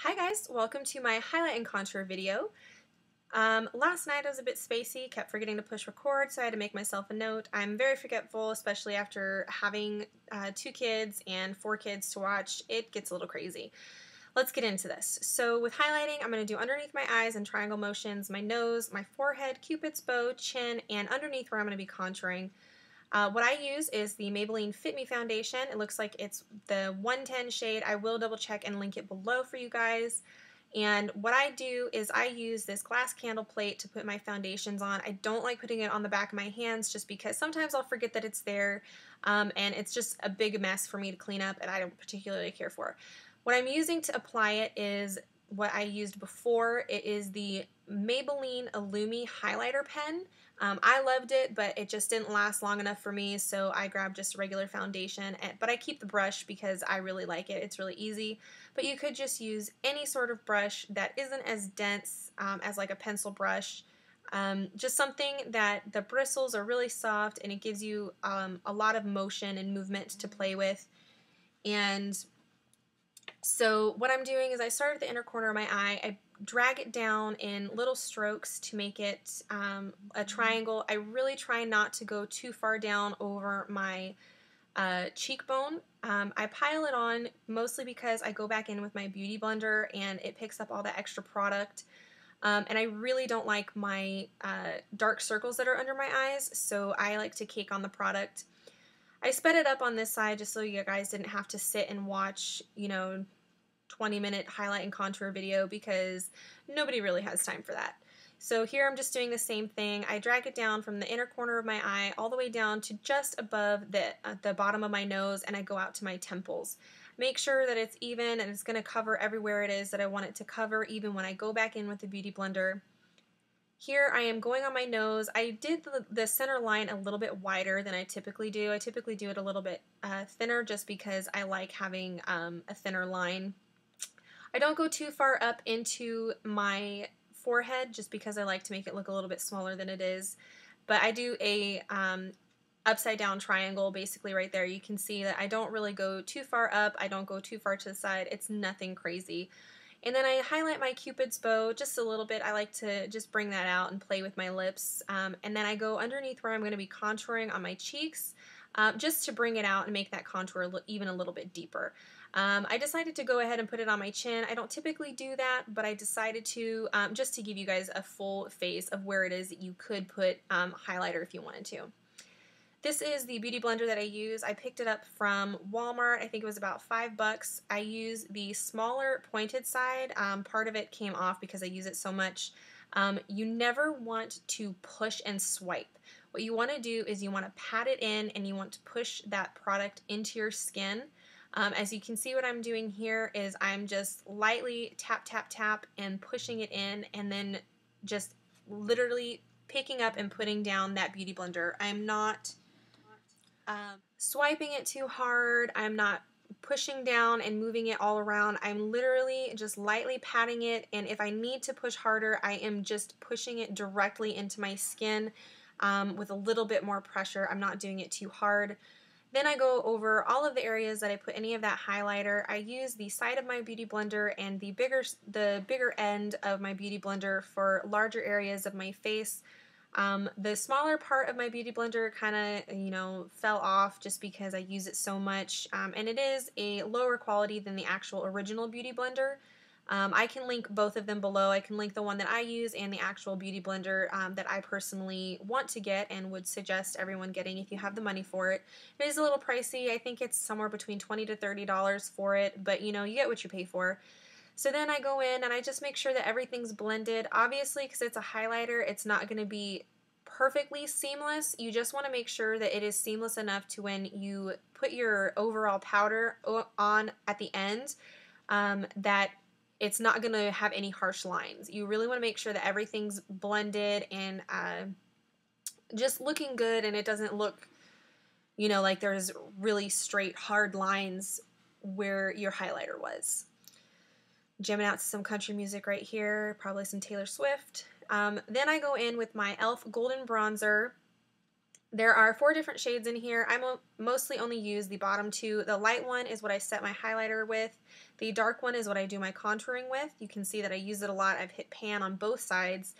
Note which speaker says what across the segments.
Speaker 1: Hi guys, welcome to my highlight and contour video. Last night I was a bit spacey, kept forgetting to push record, so I had to make myself a note. I'm very forgetful, especially after having 2 kids and 4 kids to watch. It gets a little crazy. Let's get into this. So with highlighting, I'm going to do underneath my eyes in triangle motions, my nose, my forehead, cupid's bow, chin, and underneath where I'm going to be contouring. What I use is the Maybelline Fit Me foundation. It looks like it's the 110 shade. I will double check and link it below for you guys. And what I do is I use this glass candle plate to put my foundations on. I don't like putting it on the back of my hands just because sometimes I'll forget that it's there, and it's just a big mess for me to clean up and I don't particularly care for. What I'm using to apply it is what I used before. It is the Maybelline Illumi highlighter pen. I loved it, but it just didn't last long enough for me, so I grabbed just a regular foundation. But I keep the brush because I really like it. It's really easy. But you could just use any sort of brush that isn't as dense as like a pencil brush. Just something that the bristles are really soft and it gives you a lot of motion and movement to play with. And so what I'm doing is I start at the inner corner of my eye. I drag it down in little strokes to make it a triangle. I really try not to go too far down over my cheekbone. I pile it on mostly because I go back in with my Beauty Blender and it picks up all the extra product. And I really don't like my dark circles that are under my eyes, so I like to cake on the product. I sped it up on this side just so you guys didn't have to sit and watch, 20-minute highlight and contour video because nobody really has time for that. So here I'm just doing the same thing. I drag it down from the inner corner of my eye all the way down to just above the bottom of my nose, and I go out to my temples. Make sure that it's even and it's going to cover everywhere it is that I want it to cover, even when I go back in with the Beauty Blender. Here I am going on my nose. I did the center line a little bit wider than I typically do. I typically do it a little bit thinner just because I like having a thinner line. I don't go too far up into my forehead just because I like to make it look a little bit smaller than it is. But I do a upside down triangle basically right there. You can see that I don't really go too far up. I don't go too far to the side. It's nothing crazy. And then I highlight my Cupid's bow just a little bit. I like to just bring that out and play with my lips. And then I go underneath where I'm going to be contouring on my cheeks just to bring it out and make that contour even a little bit deeper. I decided to go ahead and put it on my chin. I don't typically do that, but I decided to just to give you guys a full face of where it is that you could put highlighter if you wanted to. This is the Beauty Blender that I use. I picked it up from Walmart. I think it was about $5. I use the smaller pointed side. Part of it came off because I use it so much. You never want to push and swipe. What you want to do is you want to pat it in and you want to push that product into your skin. As you can see, what I'm doing here is I'm just lightly tap, tap, tap and pushing it in and then just literally picking up and putting down that Beauty Blender. I'm not swiping it too hard. I'm not pushing down and moving it all around. I'm literally just lightly patting it, and if I need to push harder, I am just pushing it directly into my skin with a little bit more pressure. I'm not doing it too hard. Then I go over all of the areas that I put any of that highlighter. I use the side of my Beauty Blender and the bigger end of my Beauty Blender for larger areas of my face. The smaller part of my Beauty Blender kind of, fell off just because I use it so much, and it is a lower quality than the actual original Beauty Blender. I can link both of them below. I can link the one that I use and the actual Beauty Blender that I personally want to get and would suggest everyone getting if you have the money for it. It is a little pricey. I think it's somewhere between $20 to $30 for it, but you get what you pay for. So then I go in and I just make sure that everything's blended. Obviously, because it's a highlighter, it's not going to be perfectly seamless. You just want to make sure that it is seamless enough to when you put your overall powder on at the end, that it's not going to have any harsh lines. You really want to make sure that everything's blended and just looking good, and it doesn't look, like there's really straight, hard lines where your highlighter was. Jamming out to some country music right here, probably some Taylor Swift. Then I go in with my e.l.f. Golden Bronzer, There are 4 different shades in here. I mostly only use the bottom 2. The light one is what I set my highlighter with. The dark one is what I do my contouring with. You can see that I use it a lot. I've hit pan on both sides.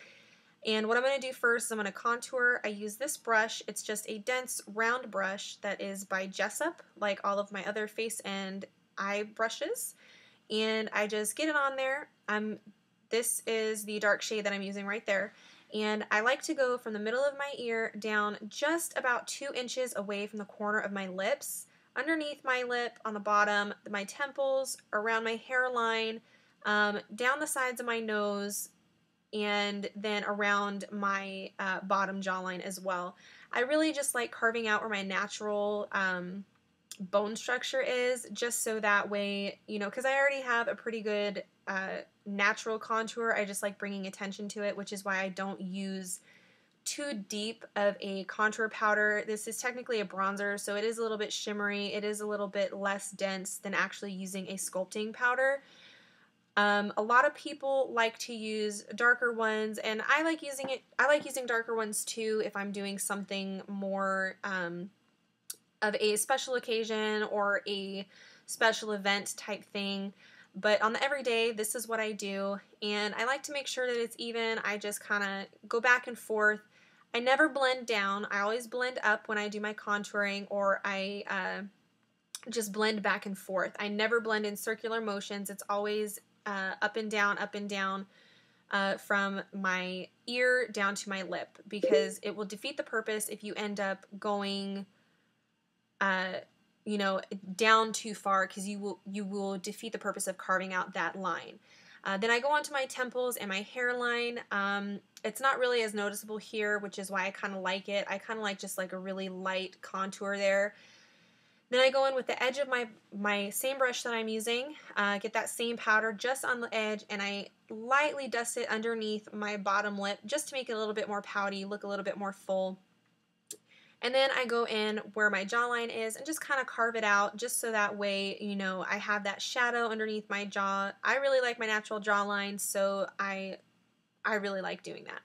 Speaker 1: And what I'm going to do first is I'm going to contour. I use this brush. It's just a dense round brush that is by Jessup, like all of my other face and eye brushes. And I just get it on there. This is the dark shade that I'm using right there. And I like to go from the middle of my ear down just about 2 inches away from the corner of my lips, underneath my lip, on the bottom, my temples, around my hairline, down the sides of my nose, and then around my bottom jawline as well. I really just like carving out where my natural bone structure is, just so that way, you know, because I already have a pretty good natural contour. I just like bringing attention to it, which is why I don't use too deep of a contour powder. This is technically a bronzer, so it is a little bit shimmery. It is a little bit less dense than actually using a sculpting powder. A lot of people like to use darker ones, and I like using it. I like using darker ones too if I'm doing something more of a special occasion or a special event type thing. But on the everyday, this is what I do, and I like to make sure that it's even. I just kind of go back and forth. I never blend down. I always blend up when I do my contouring, or I just blend back and forth. I never blend in circular motions. It's always up and down, from my ear down to my lip, because it will defeat the purpose if you end up going you know, down too far, because you will defeat the purpose of carving out that line. Then I go on to my temples and my hairline. It's not really as noticeable here, which is why I kind of like it. I kind of like just like a really light contour there. Then I go in with the edge of my same brush that I'm using, get that same powder just on the edge, and I lightly dust it underneath my bottom lip just to make it a little bit more pouty, look a little bit more full. And then I go in where my jawline is and just kind of carve it out, just so that way, you know, I have that shadow underneath my jaw. I really like my natural jawline, so I really like doing that.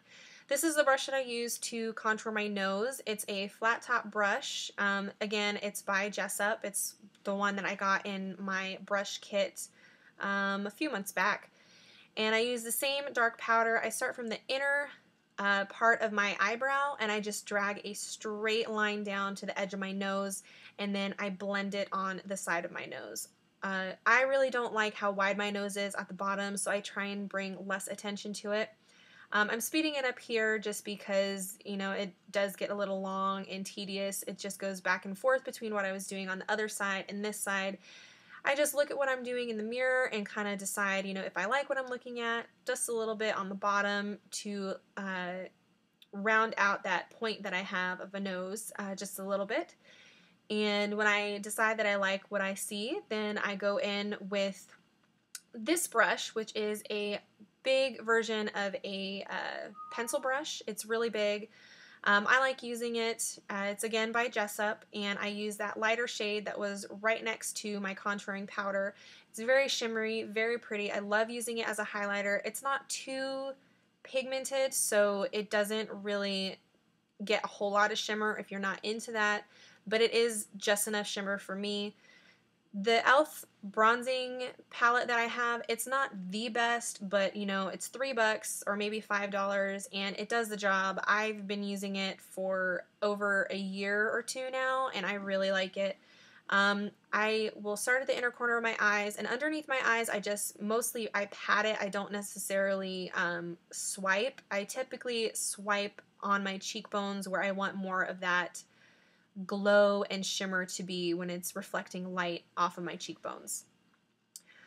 Speaker 1: This is the brush that I use to contour my nose. It's a flat top brush. Again, it's by Jessup. It's the one that I got in my brush kit a few months back. And I use the same dark powder. I start from the inner part of my eyebrow, and I just drag a straight line down to the edge of my nose, and then I blend it on the side of my nose. I really don't like how wide my nose is at the bottom, so I try and bring less attention to it. I'm speeding it up here just because, you know, it does get a little long and tedious. It just goes back and forth between what I was doing on the other side and this side. I just look at what I'm doing in the mirror and kind of decide, you know, if I like what I'm looking at, just a little bit on the bottom to round out that point that I have of a nose, just a little bit. And when I decide that I like what I see, then I go in with this brush, which is a big version of a pencil brush. It's really big. I like using it. It's again by Jessup, and I use that lighter shade that was right next to my contouring powder. It's very shimmery, very pretty. I love using it as a highlighter. It's not too pigmented, so it doesn't really get a whole lot of shimmer if you're not into that, but it is just enough shimmer for me. The e.l.f. bronzing palette that I have, it's not the best, but you know, it's $3 or maybe $5, and it does the job. I've been using it for over a year or two now, and I really like it. I will start at the inner corner of my eyes, and underneath my eyes, I pat it. I don't necessarily swipe. I typically swipe on my cheekbones where I want more of that glow and shimmer to be when it's reflecting light off of my cheekbones.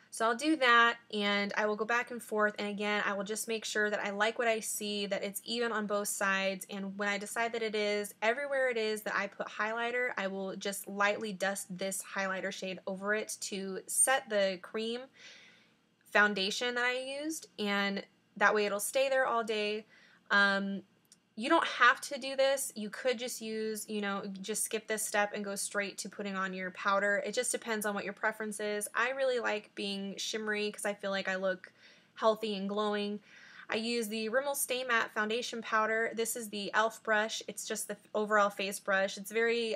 Speaker 1: So I'll do that, and I will go back and forth, and again, I will just make sure that I like what I see, that it's even on both sides, and when I decide that it is, everywhere it is that I put highlighter, I will just lightly dust this highlighter shade over it to set the cream foundation that I used, and that way it'll stay there all day. You don't have to do this. You could just use, you know, just skip this step and go straight to putting on your powder. It just depends on what your preference is. I really like being shimmery because I feel like I look healthy and glowing. I use the Rimmel Stay Matte Foundation Powder. This is the e.l.f. brush. It's just the overall face brush. It's very,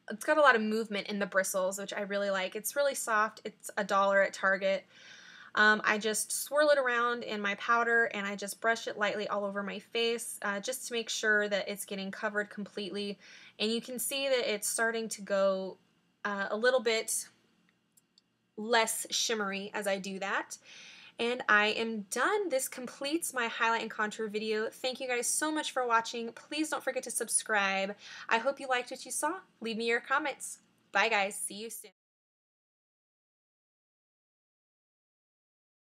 Speaker 1: it's got a lot of movement in the bristles, which I really like. It's really soft. It's $1 at Target. I just swirl it around in my powder and I just brush it lightly all over my face just to make sure that it's getting covered completely. And you can see that it's starting to go a little bit less shimmery as I do that. And I am done. This completes my highlight and contour video. Thank you guys so much for watching. Please don't forget to subscribe. I hope you liked what you saw. Leave me your comments. Bye guys. See you soon.